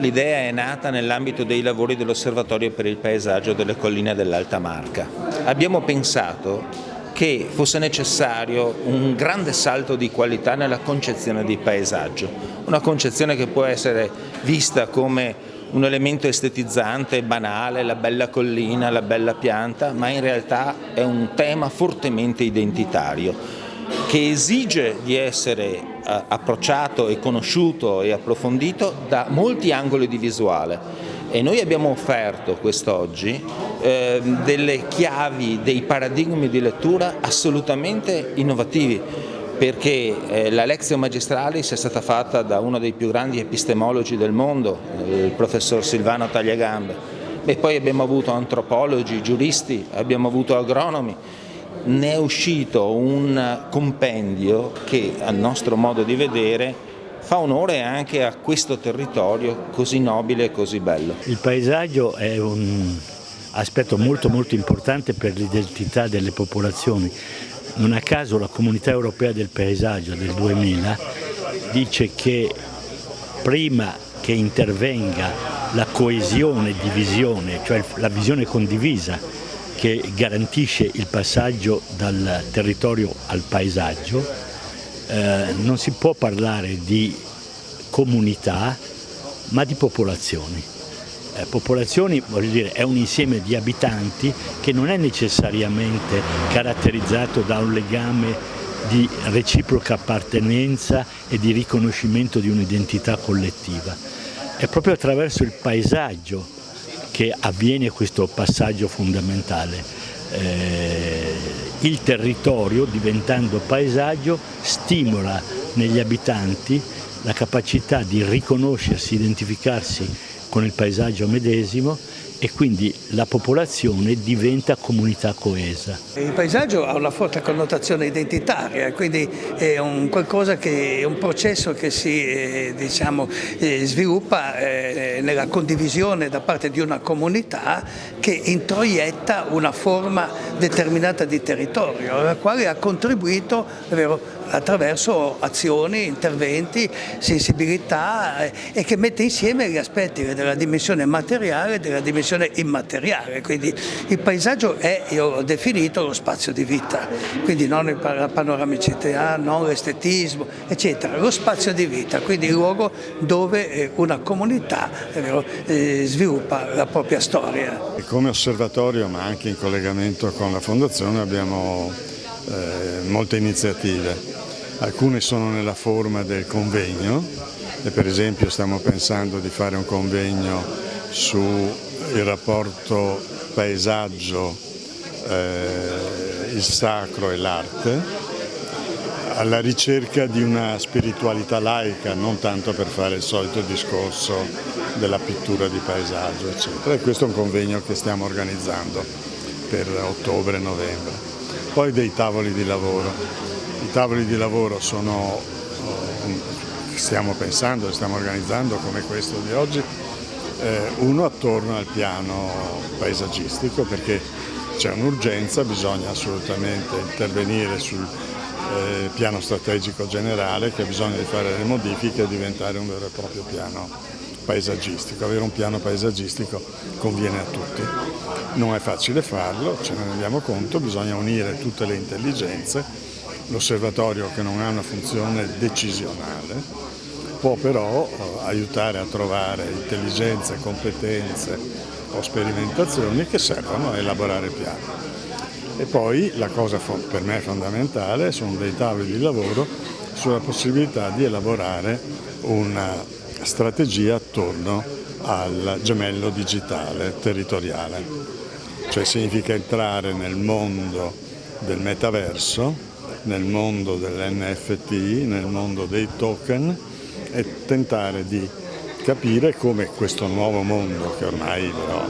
L'idea è nata nell'ambito dei lavori dell'Osservatorio per il paesaggio delle colline dell'Alta Marca. Abbiamo pensato che fosse necessario un grande salto di qualità nella concezione di paesaggio, una concezione che può essere vista come un elemento estetizzante, banale, la bella collina, la bella pianta, ma in realtà è un tema fortemente identitario che esige di essere approcciato e conosciuto e approfondito da molti angoli di visuale. E noi abbiamo offerto quest'oggi delle chiavi, dei paradigmi di lettura assolutamente innovativi, perché la Lectio Magistralis è stata fatta da uno dei più grandi epistemologi del mondo, il professor Silvano Tagliagambe, e poi abbiamo avuto antropologi, giuristi, abbiamo avuto agronomi. Ne è uscito un compendio che, a nostro modo di vedere, fa onore anche a questo territorio così nobile e così bello. Il paesaggio è un aspetto molto importante per l'identità delle popolazioni. Non a caso la Comunità Europea del Paesaggio del 2000 dice che prima che intervenga la coesione e divisione, cioè la visione condivisa che garantisce il passaggio dal territorio al paesaggio, non si può parlare di comunità ma di popolazioni. Popolazioni, voglio dire, è un insieme di abitanti che non è necessariamente caratterizzato da un legame di reciproca appartenenza e di riconoscimento di un'identità collettiva. È proprio attraverso il paesaggio che avviene questo passaggio fondamentale. Il territorio, diventando paesaggio, stimola negli abitanti la capacità di riconoscersi, identificarsi con il paesaggio medesimo, e quindi la popolazione diventa comunità coesa. Il paesaggio ha una forte connotazione identitaria, quindi è un processo che si sviluppa nella condivisione da parte di una comunità che introietta una forma determinata di territorio, alla quale ha contribuito attraverso azioni, interventi, sensibilità, e che mette insieme gli aspetti della dimensione materiale e della dimensione immateriale. Quindi il paesaggio è, io l'ho definito, lo spazio di vita, quindi non la panoramicità, non l'estetismo, eccetera, lo spazio di vita, quindi il luogo dove una comunità sviluppa la propria storia. E come osservatorio, ma anche in collegamento con la Fondazione, abbiamo molte iniziative. Alcune sono nella forma del convegno, e per esempio stiamo pensando di fare un convegno sul rapporto paesaggio, il sacro e l'arte, alla ricerca di una spiritualità laica, non tanto per fare il solito discorso della pittura di paesaggio, eccetera. E questo è un convegno che stiamo organizzando per ottobre-novembre. Poi dei tavoli di lavoro. I tavoli di lavoro stiamo pensando e stiamo organizzando, come questo di oggi, uno attorno al piano paesaggistico, perché c'è un'urgenza, bisogna assolutamente intervenire sul piano strategico generale, che ha bisogno di fare le modifiche e diventare un vero e proprio piano paesaggistico. Avere un piano paesaggistico conviene a tutti. Non è facile farlo, ce ne rendiamo conto, bisogna unire tutte le intelligenze. L'osservatorio, che non ha una funzione decisionale, può però aiutare a trovare intelligenze, competenze o sperimentazioni che servono a elaborare piani. E poi la cosa per me fondamentale sono dei tavoli di lavoro sulla possibilità di elaborare una strategia attorno al gemello digitale territoriale. Cioè significa entrare nel mondo del metaverso, nel mondo dell'NFT, nel mondo dei token, e tentare di capire come questo nuovo mondo, che ormai però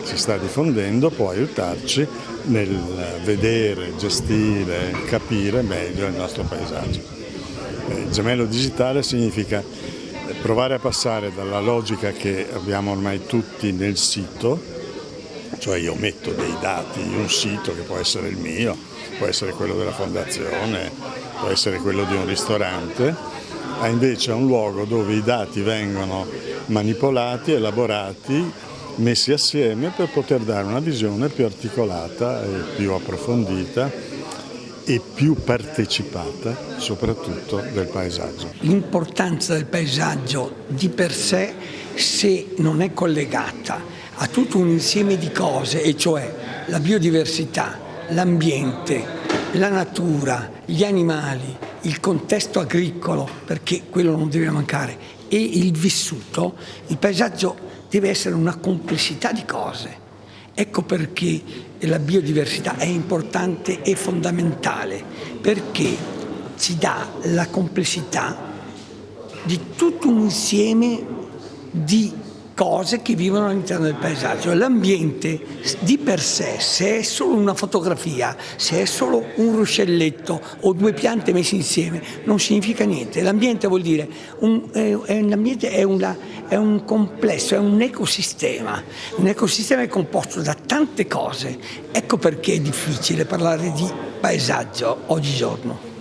si sta diffondendo, può aiutarci nel vedere, gestire, capire meglio il nostro paesaggio. Il gemello digitale significa provare a passare dalla logica che abbiamo ormai tutti nel sito, cioè io metto dei dati in un sito che può essere il mio, può essere quello della fondazione, può essere quello di un ristorante, invece un luogo dove i dati vengono manipolati, elaborati, messi assieme per poter dare una visione più articolata e più approfondita e più partecipata soprattutto del paesaggio. L'importanza del paesaggio di per sé, se non è collegata a tutto un insieme di cose, e cioè la biodiversità, l'ambiente, la natura, gli animali, il contesto agricolo, perché quello non deve mancare, e il vissuto, il paesaggio deve essere una complessità di cose. Ecco perché la biodiversità è importante e fondamentale, perché ci dà la complessità di tutto un insieme di cose che vivono all'interno del paesaggio. L'ambiente di per sé, se è solo una fotografia, se è solo un ruscelletto o due piante messe insieme, non significa niente. L'ambiente vuol dire, l'ambiente è un complesso, è un ecosistema. Un ecosistema è composto da tante cose. Ecco perché è difficile parlare di paesaggio oggigiorno.